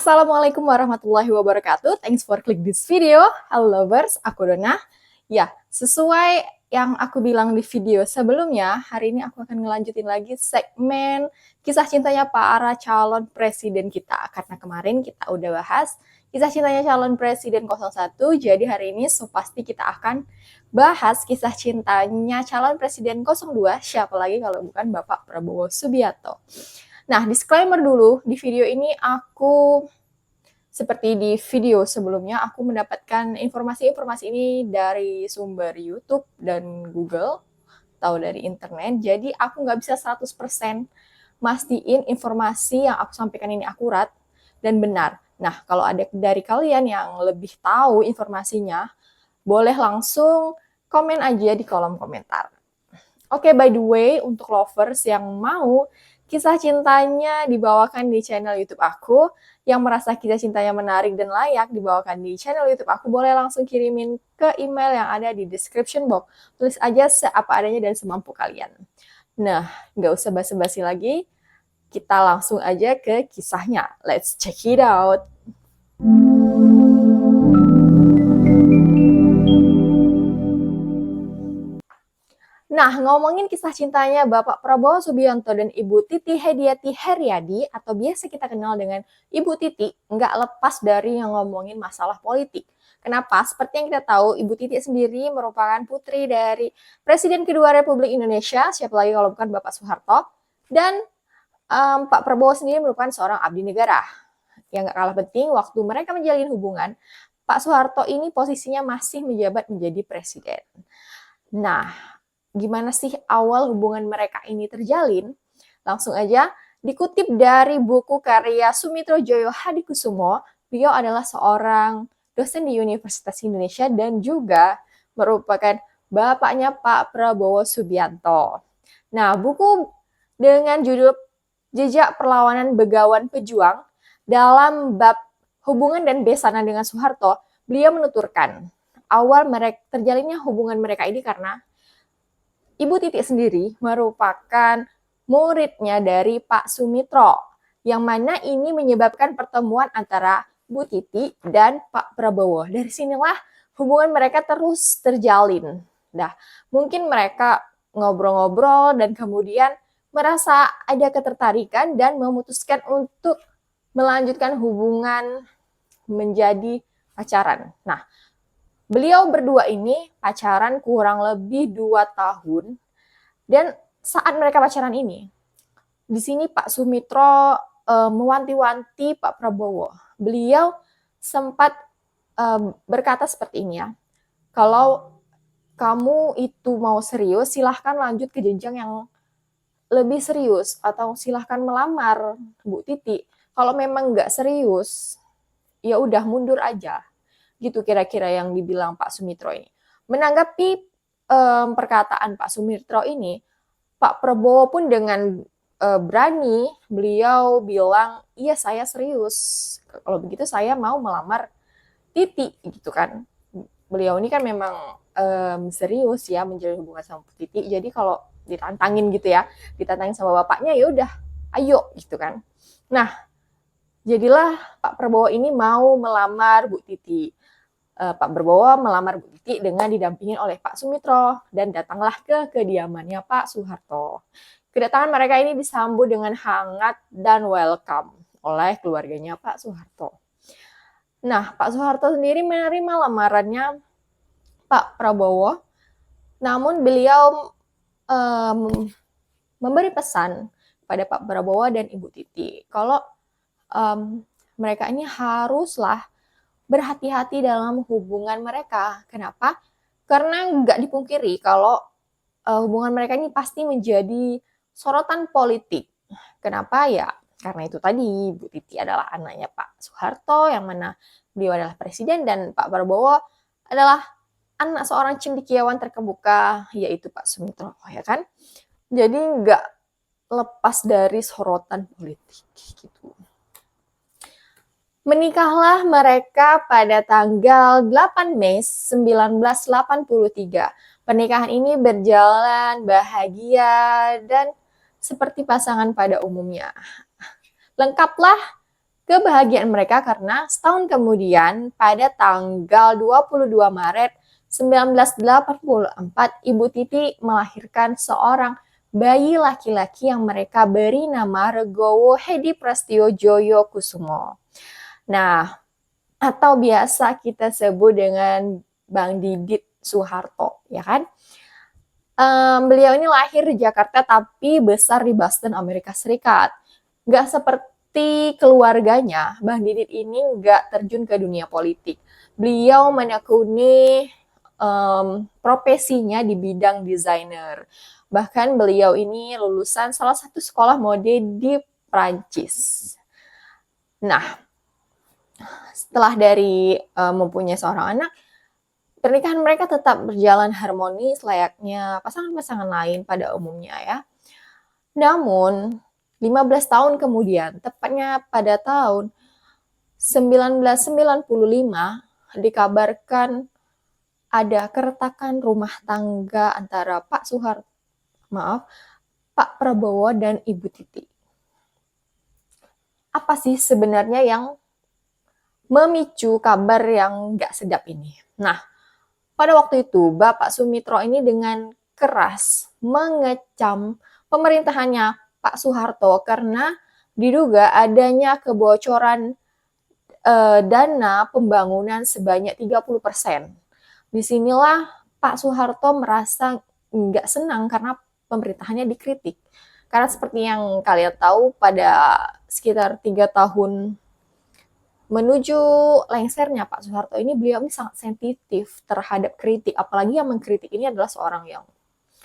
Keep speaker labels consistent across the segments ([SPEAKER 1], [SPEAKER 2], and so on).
[SPEAKER 1] Assalamualaikum warahmatullahi wabarakatuh. Thanks for click this video. Hello lovers, aku Dona. Ya, sesuai yang aku bilang di video sebelumnya, hari ini aku akan ngelanjutin lagi segmen kisah cintanya para calon presiden kita. Karena kemarin kita udah bahas kisah cintanya calon presiden 01, jadi hari ini pasti kita akan bahas kisah cintanya calon presiden 02, siapa lagi kalau bukan Bapak Prabowo Subianto. Nah, disclaimer dulu, di video ini aku, seperti di video sebelumnya, aku mendapatkan informasi-informasi ini dari sumber YouTube dan Google, atau dari internet, jadi aku nggak bisa 100% mastiin informasi yang aku sampaikan ini akurat dan benar. Nah, kalau ada dari kalian yang lebih tahu informasinya, boleh langsung komen aja di kolom komentar. Oke, by the way, untuk lovers yang mau kisah cintanya dibawakan di channel YouTube aku, yang merasa kisah cintanya menarik dan layak dibawakan di channel YouTube aku, boleh langsung kirimin ke email yang ada di description box. Tulis aja seapa adanya dan semampu kalian. Nah, nggak usah basa-basi lagi, kita langsung aja ke kisahnya. Let's check it out. Nah, ngomongin kisah cintanya Bapak Prabowo Subianto dan Ibu Titi Hediati Heriadi, atau biasa kita kenal dengan Ibu Titi, nggak lepas dari yang ngomongin masalah politik. Kenapa? Seperti yang kita tahu, Ibu Titi sendiri merupakan putri dari Presiden kedua Republik Indonesia, siapa lagi kalau bukan Bapak Soeharto, dan Pak Prabowo sendiri merupakan seorang abdi negara. Yang nggak kalah penting, waktu mereka menjalin hubungan, Pak Soeharto ini posisinya masih menjabat menjadi presiden. Nah, gimana sih awal hubungan mereka ini terjalin? Langsung aja dikutip dari buku karya Sumitro Joyo Hadikusumo. Beliau adalah seorang dosen di Universitas Indonesia dan juga merupakan bapaknya Pak Prabowo Subianto. Nah, buku dengan judul Jejak Perlawanan Begawan Pejuang dalam bab hubungan dan besanan dengan Soeharto, beliau menuturkan awal terjalinnya hubungan mereka ini karena Ibu Titi sendiri merupakan muridnya dari Pak Sumitro, yang mana ini menyebabkan pertemuan antara Bu Titi dan Pak Prabowo. Dari sinilah hubungan mereka terus terjalin. Nah, mungkin mereka ngobrol-ngobrol dan kemudian merasa ada ketertarikan dan memutuskan untuk melanjutkan hubungan menjadi pacaran. Nah, beliau berdua ini pacaran kurang lebih 2 tahun, dan saat mereka pacaran ini, di sini Pak Sumitro mewanti-wanti Pak Prabowo. Beliau sempat berkata seperti ini ya, kalau kamu itu mau serius, silahkan lanjut ke jenjang yang lebih serius, atau silahkan melamar Bu Titi. Kalau memang nggak serius, ya udah mundur aja. Gitu kira-kira yang dibilang Pak Sumitro ini. Menanggapi perkataan Pak Sumitro ini, Pak Prabowo pun dengan berani beliau bilang, iya saya serius, kalau begitu saya mau melamar Titi gitu kan. Beliau ini kan memang serius ya menjalin hubungan sama Titi, jadi kalau ditantangin gitu ya, ditantangin sama bapaknya, ya udah ayo gitu kan. Nah, jadilah Pak Prabowo ini mau melamar Bu Titi. Pak Prabowo melamar Bu Titi dengan didampingin oleh Pak Sumitro, dan datanglah ke kediamannya Pak Soeharto. Kedatangan mereka ini disambut dengan hangat dan welcome oleh keluarganya Pak Soeharto. Nah, Pak Soeharto sendiri menerima lamarannya Pak Prabowo, namun beliau memberi pesan pada Pak Prabowo dan Ibu Titi kalau mereka ini haruslah berhati-hati dalam hubungan mereka. Kenapa? Karena nggak dipungkiri kalau hubungan mereka ini pasti menjadi sorotan politik. Kenapa? Ya karena itu tadi, Bu Titi adalah anaknya Pak Soeharto, yang mana beliau adalah presiden, dan Pak Prabowo adalah anak seorang cendekiawan terkemuka, yaitu Pak Sumitro, ya kan? Jadi nggak lepas dari sorotan politik gitu. Menikahlah mereka pada tanggal 8 Mei 1983. Pernikahan ini berjalan bahagia dan seperti pasangan pada umumnya. Lengkaplah Kebahagiaan mereka karena setahun kemudian pada tanggal 22 Maret 1984 Ibu Titi melahirkan seorang bayi laki-laki yang mereka beri nama Regowo Hedi Prastio Joyo Kusumo. Nah, atau biasa kita sebut dengan Bang Didit Soeharto, ya kan? Beliau ini lahir di Jakarta tapi besar di Boston, Amerika Serikat. Nggak seperti keluarganya, Bang Didit ini nggak terjun ke dunia politik. Beliau menekuni profesinya di bidang desainer. Bahkan beliau ini lulusan salah satu sekolah mode di Prancis. Nah, setelah dari mempunyai seorang anak, pernikahan mereka tetap berjalan harmonis layaknya pasangan-pasangan lain pada umumnya ya. Namun, 15 tahun kemudian, tepatnya pada tahun 1995, dikabarkan ada keretakan rumah tangga antara Pak Prabowo dan Ibu Titi. Apa sih sebenarnya yang memicu kabar yang nggak sedap ini? Nah, pada waktu itu Bapak Sumitro ini dengan keras mengecam pemerintahannya Pak Soeharto karena diduga adanya kebocoran dana pembangunan sebanyak 30%. Disinilah Pak Soeharto merasa nggak senang karena pemerintahannya dikritik. Karena seperti yang kalian tahu pada sekitar 3 tahun menuju lengsernya Pak Soeharto ini, beliau ini sangat sensitif terhadap kritik. Apalagi yang mengkritik ini adalah seorang yang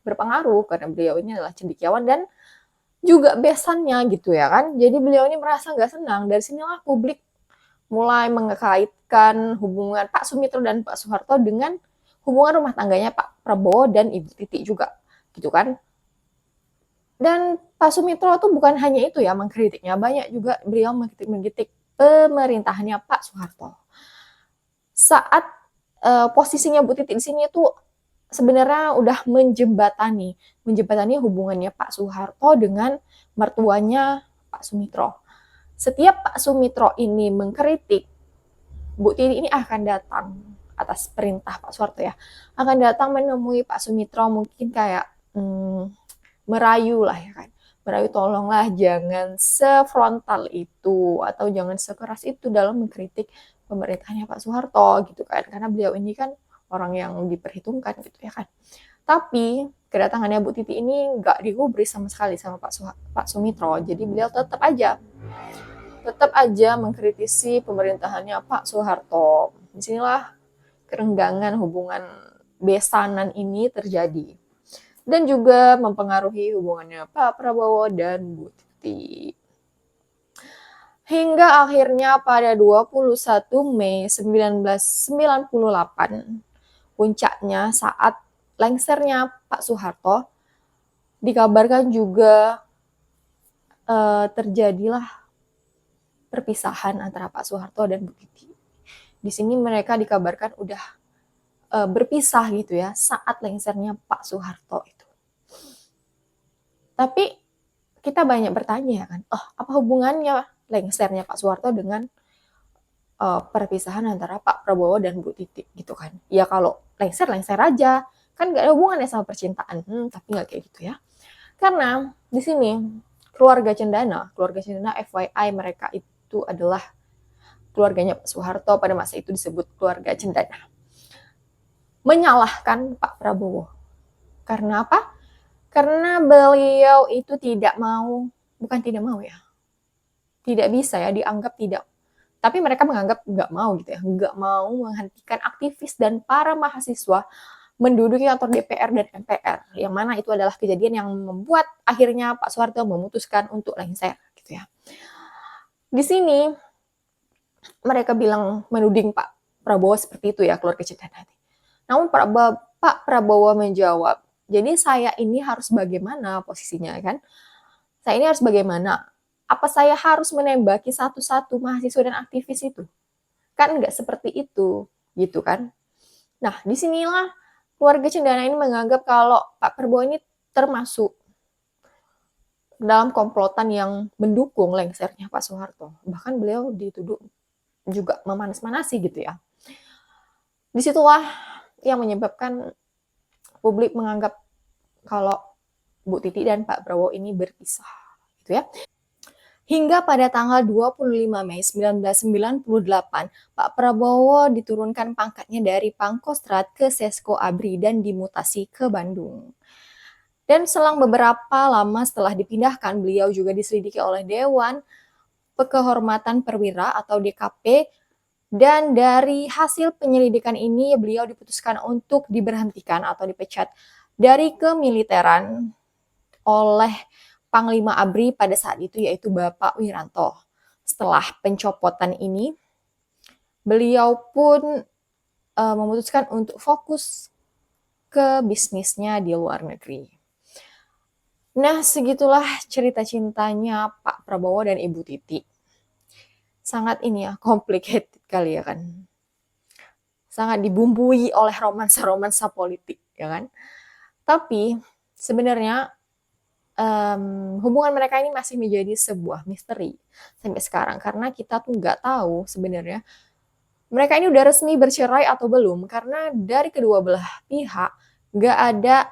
[SPEAKER 1] berpengaruh karena beliau ini adalah cendekiawan dan juga besannya gitu ya kan. Jadi beliau ini merasa nggak senang. Dari sinilah publik mulai mengkaitkan hubungan Pak Sumitro dan Pak Soeharto dengan hubungan rumah tangganya Pak Prabowo dan Ibu Titi juga gitu kan. Dan Pak Sumitro tuh bukan hanya itu ya mengkritiknya, banyak juga beliau mengkritik pemerintahannya Pak Soeharto. Saat posisinya Bu Titi di sini tuh sebenarnya udah menjembatani hubungannya Pak Soeharto dengan mertuanya Pak Sumitro. Setiap Pak Sumitro ini mengkritik, Bu Titi ini akan datang atas perintah Pak Soeharto ya, akan datang menemui Pak Sumitro, mungkin kayak merayu lah ya kan, merayu tolonglah jangan sefrontal itu atau jangan sekeras itu dalam mengkritik pemerintahnya Pak Soeharto gitu kan, karena beliau ini kan orang yang diperhitungkan gitu ya kan. Tapi kedatangannya Bu Titi ini nggak digubris sama sekali sama Pak Sumitro, jadi beliau tetap aja mengkritisi pemerintahannya Pak Soeharto. Disinilah kerenggangan hubungan besanan ini terjadi. Dan juga mempengaruhi hubungannya Pak Prabowo dan Bu Titi. Hingga akhirnya pada 21 Mei 1998, puncaknya saat lengsernya Pak Soeharto, dikabarkan juga terjadilah perpisahan antara Pak Soeharto dan Bu Titi. Di sini mereka dikabarkan udah berpisah gitu ya saat lengsernya Pak Soeharto itu. Tapi kita banyak bertanya kan, apa hubungannya lengsernya Pak Soeharto dengan perpisahan antara Pak Prabowo dan Bu Titi gitu kan? Ya kalau lengser aja, kan nggak ada hubungannya sama percintaan. Tapi nggak kayak gitu ya. Karena di sini keluarga Cendana FYI mereka itu adalah keluarganya Pak Soeharto, pada masa itu disebut keluarga Cendana. Menyalahkan Pak Prabowo. Karena apa? Karena beliau itu bukan tidak mau ya. Tidak bisa ya, dianggap tidak. Tapi mereka menganggap nggak mau gitu ya. Nggak mau menghentikan aktivis dan para mahasiswa menduduki kantor DPR dan MPR. Yang mana itu adalah kejadian yang membuat akhirnya Pak Soeharto memutuskan untuk lengser gitu ya. Di sini mereka bilang menuding Pak Prabowo seperti itu ya, keluarga Cendana. Namun Pak Prabowo menjawab, jadi saya ini harus bagaimana posisinya kan? Saya ini harus bagaimana? Apa saya harus menembaki satu-satu mahasiswa dan aktivis itu? Kan nggak seperti itu, gitu kan? Nah, disinilah keluarga Cendana ini menganggap kalau Pak Prabowo ini termasuk dalam komplotan yang mendukung lengsernya Pak Soeharto. Bahkan beliau dituduh juga memanas-manasi gitu ya. Disitulah yang menyebabkan publik menganggap kalau Bu Titi dan Pak Prabowo ini berpisah gitu ya. Hingga pada tanggal 25 Mei 1998, Pak Prabowo diturunkan pangkatnya dari Pangkostrat ke Sesko Abri dan dimutasi ke Bandung. Dan selang beberapa lama setelah dipindahkan, beliau juga diselidiki oleh Dewan Kehormatan Perwira atau DKP, dan dari hasil penyelidikan ini beliau diputuskan untuk diberhentikan atau dipecat dari kemiliteran oleh Panglima ABRI pada saat itu, yaitu Bapak Wiranto. Setelah pencopotan ini, beliau pun memutuskan untuk fokus ke bisnisnya di luar negeri. Nah, segitulah cerita cintanya Pak Prabowo dan Ibu Titi. Sangat ini ya, complicated kali ya kan. Sangat dibumbui oleh romansa-romansa politik, ya kan. Tapi sebenarnya hubungan mereka ini masih menjadi sebuah misteri sampai sekarang, karena kita tuh nggak tahu sebenarnya mereka ini udah resmi bercerai atau belum, karena dari kedua belah pihak nggak ada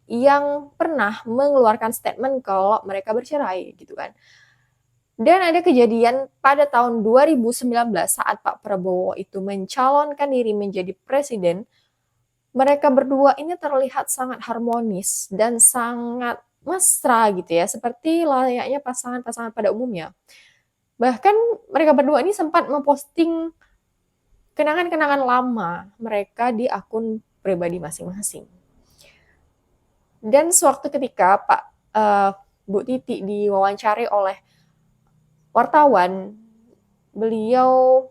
[SPEAKER 1] yang pernah mengeluarkan statement kalau mereka bercerai gitu kan. Dan ada kejadian pada tahun 2019 saat Pak Prabowo itu mencalonkan diri menjadi presiden, mereka berdua ini terlihat sangat harmonis dan sangat mesra gitu ya, seperti layaknya pasangan-pasangan pada umumnya. Bahkan mereka berdua ini sempat memposting kenangan-kenangan lama mereka di akun pribadi masing-masing. Dan sewaktu ketika Bu Titi diwawancari oleh wartawan, beliau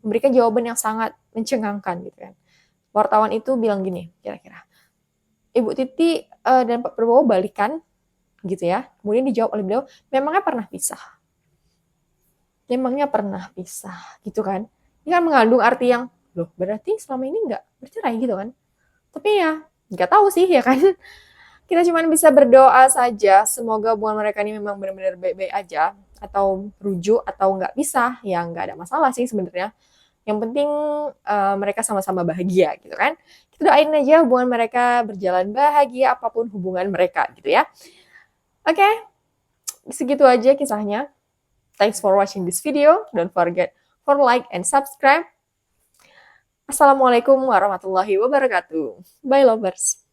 [SPEAKER 1] memberikan jawaban yang sangat mencengangkan gitu kan. Wartawan itu bilang gini, kira-kira, Ibu Titi dan Pak Prabowo balikan gitu ya. Kemudian dijawab oleh beliau, memangnya pernah pisah? Memangnya pernah pisah gitu kan. Ini kan mengandung arti yang, loh berarti selama ini nggak bercerai gitu kan. Tapi ya nggak tahu sih ya kan. Kita cuma bisa berdoa saja, semoga hubungan mereka ini memang benar-benar baik-baik aja. Atau rujuk atau nggak pisah, ya nggak ada masalah sih sebenarnya. Yang penting mereka sama-sama bahagia gitu kan. Kita doain aja hubungan mereka berjalan bahagia apapun hubungan mereka gitu ya. Oke, segitu aja kisahnya. Thanks for watching this video. Don't forget for like and subscribe. Assalamualaikum warahmatullahi wabarakatuh. Bye lovers.